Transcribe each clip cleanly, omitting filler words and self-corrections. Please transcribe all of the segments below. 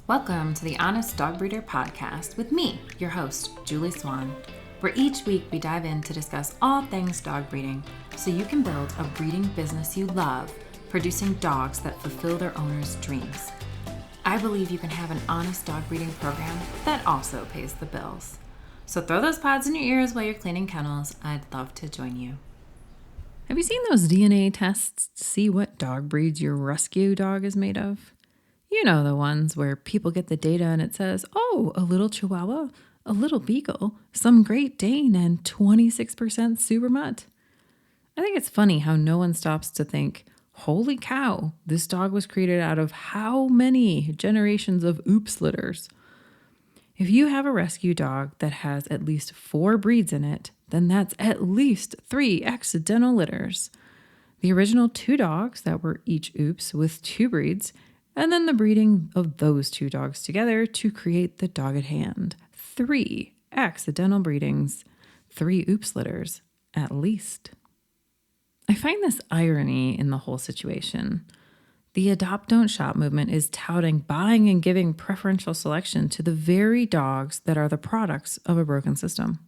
Welcome to the Honest Dog Breeder Podcast with me, your host, Julie Swan, where each week we dive in to discuss all things dog breeding so you can build a breeding business you love, producing dogs that fulfill their owners' dreams. I believe you can have an honest dog breeding program that also pays the bills. So throw those pods in your ears while you're cleaning kennels. I'd love to join you. Have you seen those DNA tests to see what dog breeds your rescue dog is made of? You know, the ones where people get the data and it says, oh, a little Chihuahua, a little Beagle, some Great Dane, and 26% Super Mutt. I think it's funny how no one stops to think, holy cow, this dog was created out of how many generations of oops litters? If you have a rescue dog that has at least 4 breeds in it, then that's at least 3 accidental litters. The original 2 dogs that were each oops with 2 breeds, and then the breeding of those 2 dogs together to create the dog at hand. 3 accidental breedings, 3 oops litters, at least. I find this irony in the whole situation. The Adopt Don't Shop movement is touting buying and giving preferential selection to the very dogs that are the products of a broken system.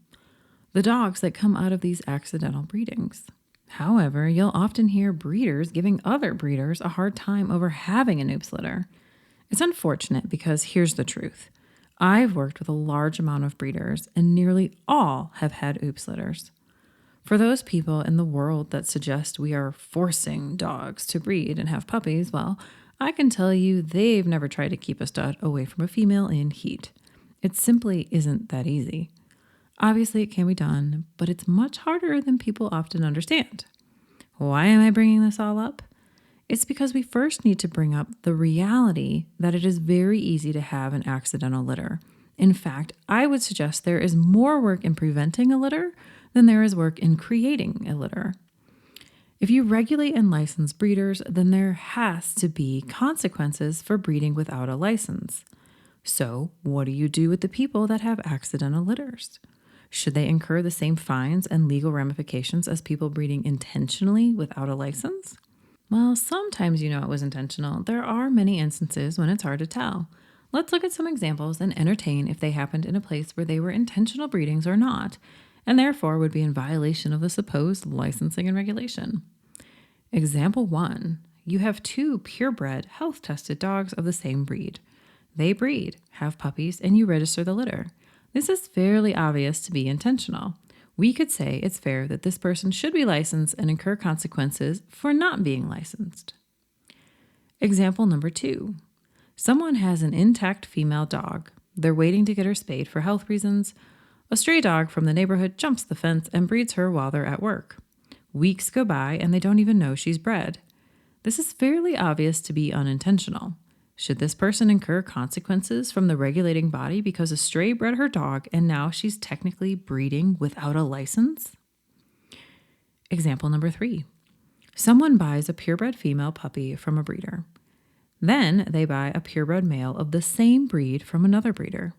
The dogs that come out of these accidental breedings. However, you'll often hear breeders giving other breeders a hard time over having an oops litter. It's unfortunate because here's the truth. I've worked with a large amount of breeders and nearly all have had oops litters. For those people in the world that suggest we are forcing dogs to breed and have puppies, well, I can tell you they've never tried to keep a stud away from a female in heat. It simply isn't that easy. Obviously, it can be done, but it's much harder than people often understand. Why am I bringing this all up? It's because we first need to bring up the reality that it is very easy to have an accidental litter. In fact, I would suggest there is more work in preventing a litter than there is work in creating a litter. If you regulate and license breeders, then there has to be consequences for breeding without a license. So, what do you do with the people that have accidental litters? Should they incur the same fines and legal ramifications as people breeding intentionally without a license? Well, sometimes you know it was intentional. There are many instances when it's hard to tell. Let's look at some examples and entertain if they happened in a place where they were intentional breedings or not, and therefore would be in violation of the supposed licensing and regulation. Example 1. You have 2 purebred, health-tested dogs of the same breed. They breed, have puppies, and you register the litter. This is fairly obvious to be intentional. We could say it's fair that this person should be licensed and incur consequences for not being licensed. Example number 2. Someone has an intact female dog. They're waiting to get her spayed for health reasons. A stray dog from the neighborhood jumps the fence and breeds her while they're at work. Weeks go by and they don't even know she's bred. This is fairly obvious to be unintentional. Should this person incur consequences from the regulating body because a stray bred her dog and now she's technically breeding without a license? Example number 3. Someone buys a purebred female puppy from a breeder. Then they buy a purebred male of the same breed from another breeder.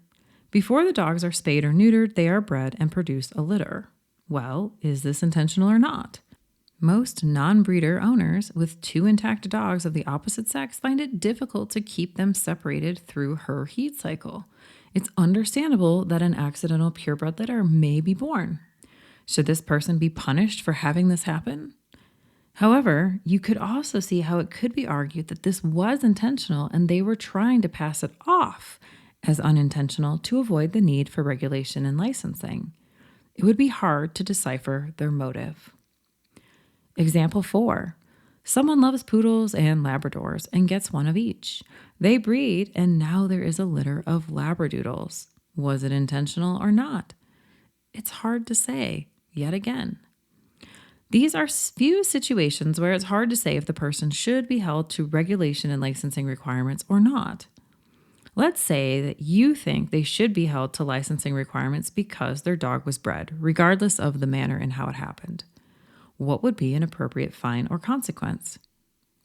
Before the dogs are spayed or neutered, they are bred and produce a litter. Well, is this intentional or not? Most non-breeder owners with 2 intact dogs of the opposite sex find it difficult to keep them separated through her heat cycle. It's understandable that an accidental purebred litter may be born. Should this person be punished for having this happen? However, you could also see how it could be argued that this was intentional and they were trying to pass it off as unintentional to avoid the need for regulation and licensing. It would be hard to decipher their motive. Example 4. Someone loves poodles and Labradors and gets one of each. They breed and now there is a litter of Labradoodles. Was it intentional or not? It's hard to say, yet again. These are few situations where it's hard to say if the person should be held to regulation and licensing requirements or not. Let's say that you think they should be held to licensing requirements because their dog was bred, regardless of the manner and how it happened. What would be an appropriate fine or consequence?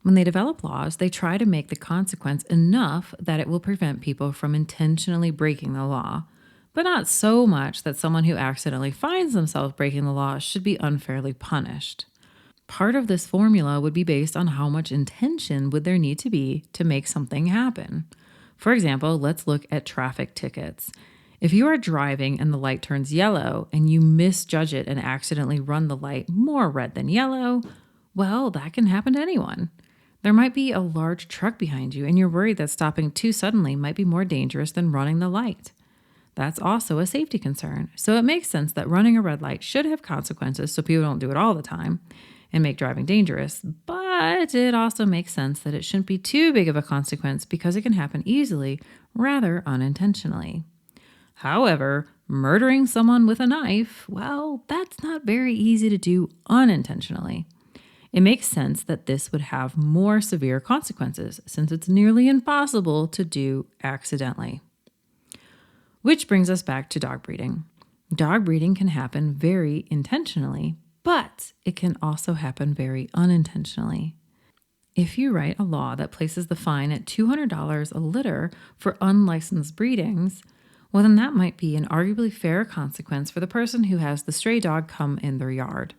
When they develop laws, they try to make the consequence enough that it will prevent people from intentionally breaking the law, but not so much that someone who accidentally finds themselves breaking the law should be unfairly punished. Part of this formula would be based on how much intention would there need to be to make something happen. For example, let's look at traffic tickets. If you are driving and the light turns yellow and you misjudge it and accidentally run the light more red than yellow, well, that can happen to anyone. There might be a large truck behind you and you're worried that stopping too suddenly might be more dangerous than running the light. That's also a safety concern. So it makes sense that running a red light should have consequences so people don't do it all the time and make driving dangerous. But it also makes sense that it shouldn't be too big of a consequence because it can happen easily, rather unintentionally. However, murdering someone with a knife, well, that's not very easy to do unintentionally. It makes sense that this would have more severe consequences since it's nearly impossible to do accidentally. Which brings us back to dog breeding. Dog breeding can happen very intentionally, but it can also happen very unintentionally. If you write a law that places the fine at $200 a litter for unlicensed breedings, well, then that might be an arguably fair consequence for the person who has the stray dog come in their yard.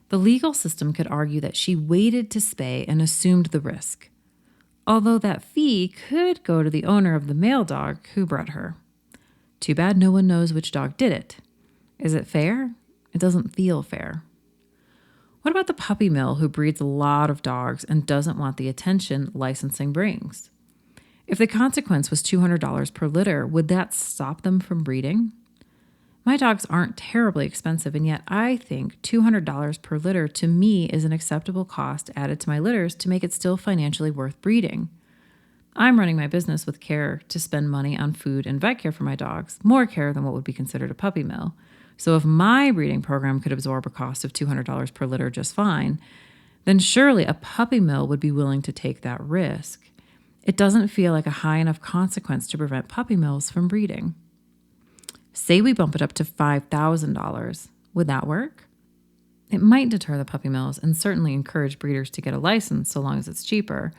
The legal system could argue that she waited to spay and assumed the risk, although that fee could go to the owner of the male dog who bred her. Too bad no one knows which dog did it. Is it fair? It doesn't feel fair. What about the puppy mill who breeds a lot of dogs and doesn't want the attention licensing brings? If the consequence was $200 per litter, would that stop them from breeding? My dogs aren't terribly expensive, and yet I think $200 per litter to me is an acceptable cost added to my litters to make it still financially worth breeding. I'm running my business with care to spend money on food and vet care for my dogs, more care than what would be considered a puppy mill. So if my breeding program could absorb a cost of $200 per litter just fine, then surely a puppy mill would be willing to take that risk. It doesn't feel like a high enough consequence to prevent puppy mills from breeding. Say we bump it up to $5,000. Would that work? It might deter the puppy mills and certainly encourage breeders to get a license so long as it's cheaper,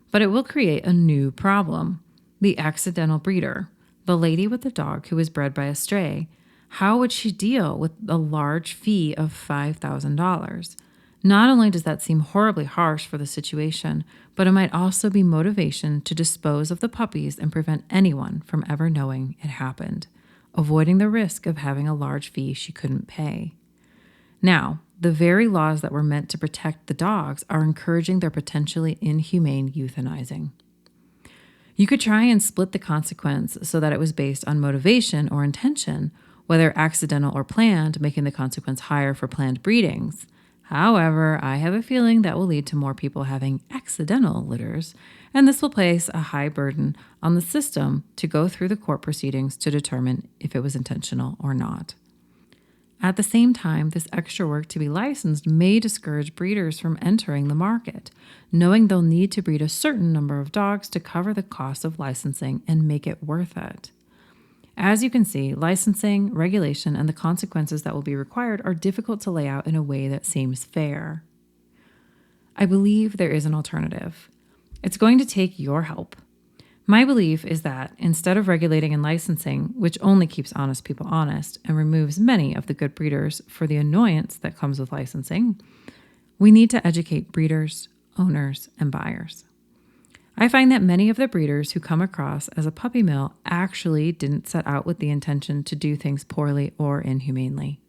but it will create a new problem. The accidental breeder, the lady with the dog who was bred by a stray, how would she deal with a large fee of $5,000? Not only does that seem horribly harsh for the situation, but it might also be motivation to dispose of the puppies and prevent anyone from ever knowing it happened, avoiding the risk of having a large fee she couldn't pay. Now, the very laws that were meant to protect the dogs are encouraging their potentially inhumane euthanizing. You could try and split the consequence so that it was based on motivation or intention, whether accidental or planned, making the consequence higher for planned breedings. However, I have a feeling that will lead to more people having accidental litters, and this will place a high burden on the system to go through the court proceedings to determine if it was intentional or not. At the same time, this extra work to be licensed may discourage breeders from entering the market, knowing they'll need to breed a certain number of dogs to cover the cost of licensing and make it worth it. As you can see, licensing, regulation, and the consequences that will be required are difficult to lay out in a way that seems fair. I believe there is an alternative. It's going to take your help. My belief is that instead of regulating and licensing, which only keeps honest people honest and removes many of the good breeders for the annoyance that comes with licensing, we need to educate breeders, owners, and buyers. I find that many of the breeders who come across as a puppy mill actually didn't set out with the intention to do things poorly or inhumanely.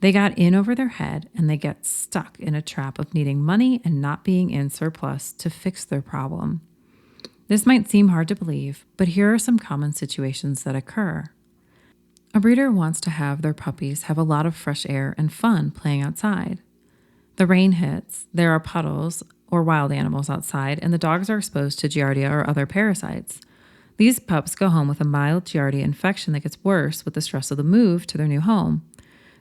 They got in over their head and they get stuck in a trap of needing money and not being in surplus to fix their problem. This might seem hard to believe, but here are some common situations that occur. A breeder wants to have their puppies have a lot of fresh air and fun playing outside. The rain hits, there are puddles or wild animals outside, and the dogs are exposed to Giardia or other parasites. These pups go home with a mild Giardia infection that gets worse with the stress of the move to their new home.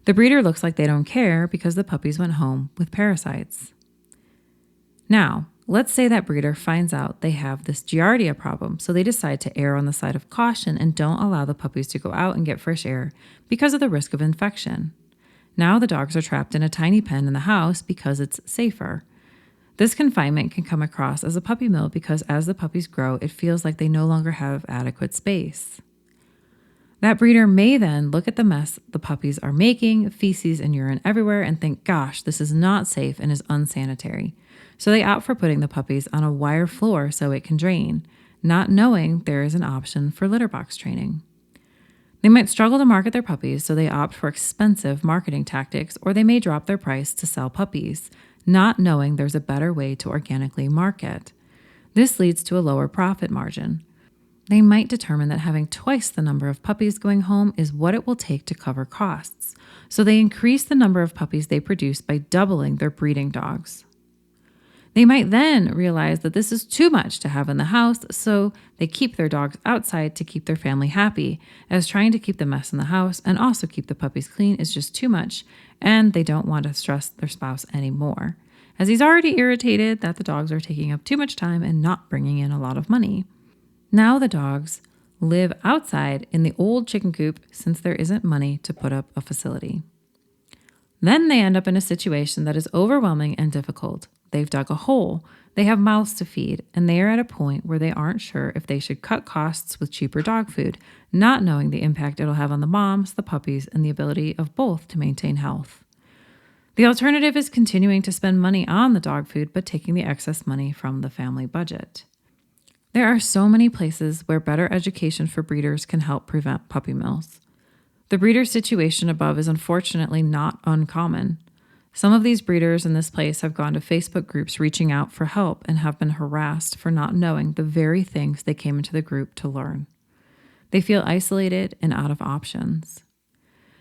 The breeder looks like they don't care because the puppies went home with parasites. Now, let's say that breeder finds out they have this Giardia problem, so they decide to err on the side of caution and don't allow the puppies to go out and get fresh air because of the risk of infection. Now the dogs are trapped in a tiny pen in the house because it's safer. This confinement can come across as a puppy mill because as the puppies grow, it feels like they no longer have adequate space. That breeder may then look at the mess the puppies are making, feces and urine everywhere, and think, gosh, this is not safe and is unsanitary. So they opt for putting the puppies on a wire floor so it can drain. not knowing there is an option for litter box training. They might struggle to market their puppies, so they opt for expensive marketing tactics, or they may drop their price to sell puppies, not knowing there's a better way to organically market. This leads to a lower profit margin. They might determine that having twice the number of puppies going home is what it will take to cover costs, so they increase the number of puppies they produce by doubling their breeding dogs. They might then realize that this is too much to have in the house, so they keep their dogs outside to keep their family happy, as trying to keep the mess in the house and also keep the puppies clean is just too much, and they don't want to stress their spouse anymore, as he's already irritated that the dogs are taking up too much time and not bringing in a lot of money. Now the dogs live outside in the old chicken coop since there isn't money to put up a facility. Then they end up in a situation that is overwhelming and difficult. They've dug a hole, they have mouths to feed, and they are at a point where they aren't sure if they should cut costs with cheaper dog food, not knowing the impact it'll have on the moms, the puppies, and the ability of both to maintain health. The alternative is continuing to spend money on the dog food, but taking the excess money from the family budget. There are so many places where better education for breeders can help prevent puppy mills. The breeder situation above is unfortunately not uncommon. Some of these breeders in this place have gone to Facebook groups reaching out for help and have been harassed for not knowing the very things they came into the group to learn. They feel isolated and out of options.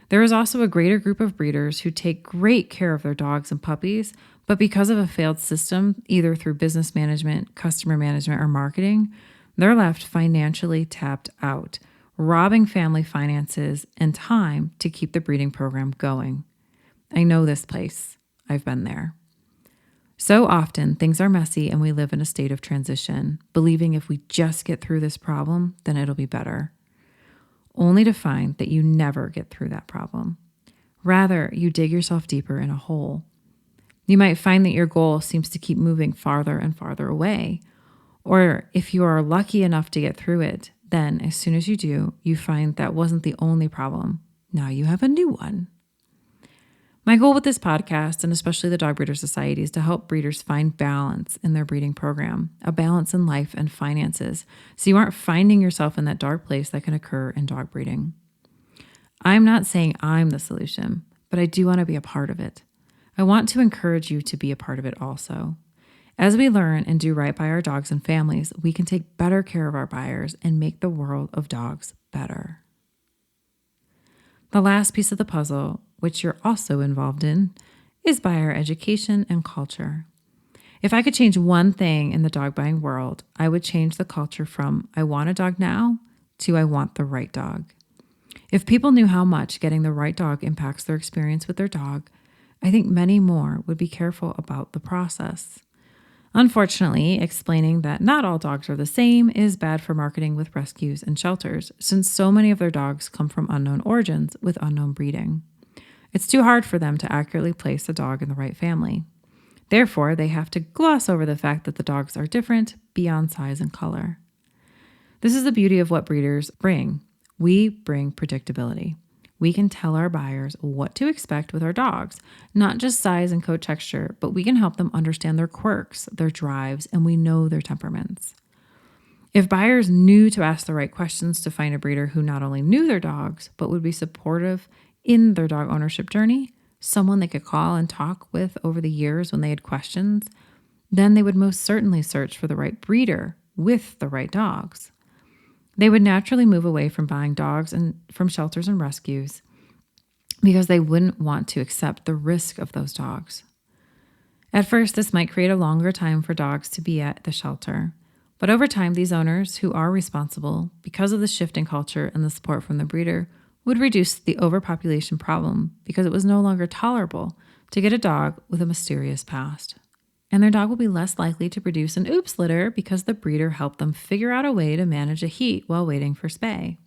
There is also a greater group of breeders who take great care of their dogs and puppies, but because of a failed system, either through business management, customer management, or marketing, they're left financially tapped out, robbing family finances and time to keep the breeding program going. I know this place. I've been there. So often, things are messy and we live in a state of transition, believing if we just get through this problem, then it'll be better. Only to find that you never get through that problem. Rather, you dig yourself deeper in a hole. You might find that your goal seems to keep moving farther and farther away. Or if you are lucky enough to get through it, then as soon as you do, you find that wasn't the only problem. Now you have a new one. My goal with this podcast, and especially the Dog Breeder Society, is to help breeders find balance in their breeding program, a balance in life and finances, so you aren't finding yourself in that dark place that can occur in dog breeding. I'm not saying I'm the solution, but I do want to be a part of it. I want to encourage you to be a part of it also. As we learn and do right by our dogs and families, we can take better care of our buyers and make the world of dogs better. The last piece of the puzzle, which you're also involved in, is buyer education and culture. If I could change one thing in the dog buying world, I would change the culture from I want a dog now to I want the right dog. If people knew how much getting the right dog impacts their experience with their dog, I think many more would be careful about the process. Unfortunately, explaining that not all dogs are the same is bad for marketing with rescues and shelters, since so many of their dogs come from unknown origins with unknown breeding. It's too hard for them to accurately place a dog in the right family. Therefore, they have to gloss over the fact that the dogs are different beyond size and color. This is the beauty of what breeders bring. We bring predictability. We can tell our buyers what to expect with our dogs, not just size and coat texture, but we can help them understand their quirks, their drives, and we know their temperaments. If buyers knew to ask the right questions to find a breeder who not only knew their dogs, but would be supportive in their dog ownership journey, someone they could call and talk with over the years when they had questions, then they would most certainly search for the right breeder with the right dogs. They would naturally move away from buying dogs and from shelters and rescues because they wouldn't want to accept the risk of those dogs. At first, this might create a longer time for dogs to be at the shelter, but over time, these owners who are responsible because of the shift in culture and the support from the breeder would reduce the overpopulation problem because it was no longer tolerable to get a dog with a mysterious past. And their dog will be less likely to produce an oops litter because the breeder helped them figure out a way to manage a heat while waiting for spay.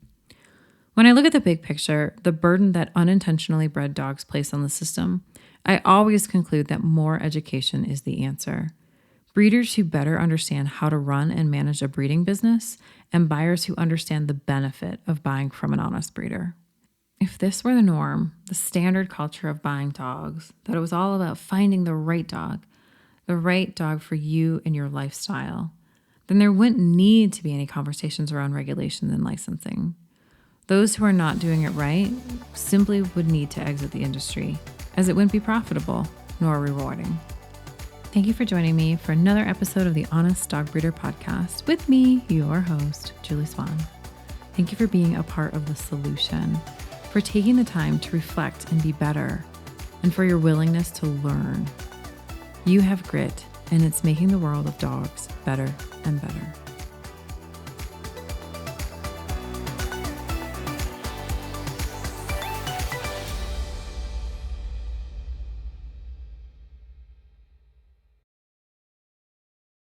When I look at the big picture, the burden that unintentionally bred dogs place on the system, I always conclude that more education is the answer. Breeders who better understand how to run and manage a breeding business, and buyers who understand the benefit of buying from an honest breeder. If this were the norm, the standard culture of buying dogs, that it was all about finding the right dog for you and your lifestyle, then there wouldn't need to be any conversations around regulations and licensing. Those who are not doing it right simply would need to exit the industry, as it wouldn't be profitable nor rewarding. Thank you for joining me for another episode of the Honest Dog Breeder Podcast with me, your host, Julie Swan. Thank you for being a part of the solution, for taking the time to reflect and be better, and for your willingness to learn. You have grit, and it's making the world of dogs better and better.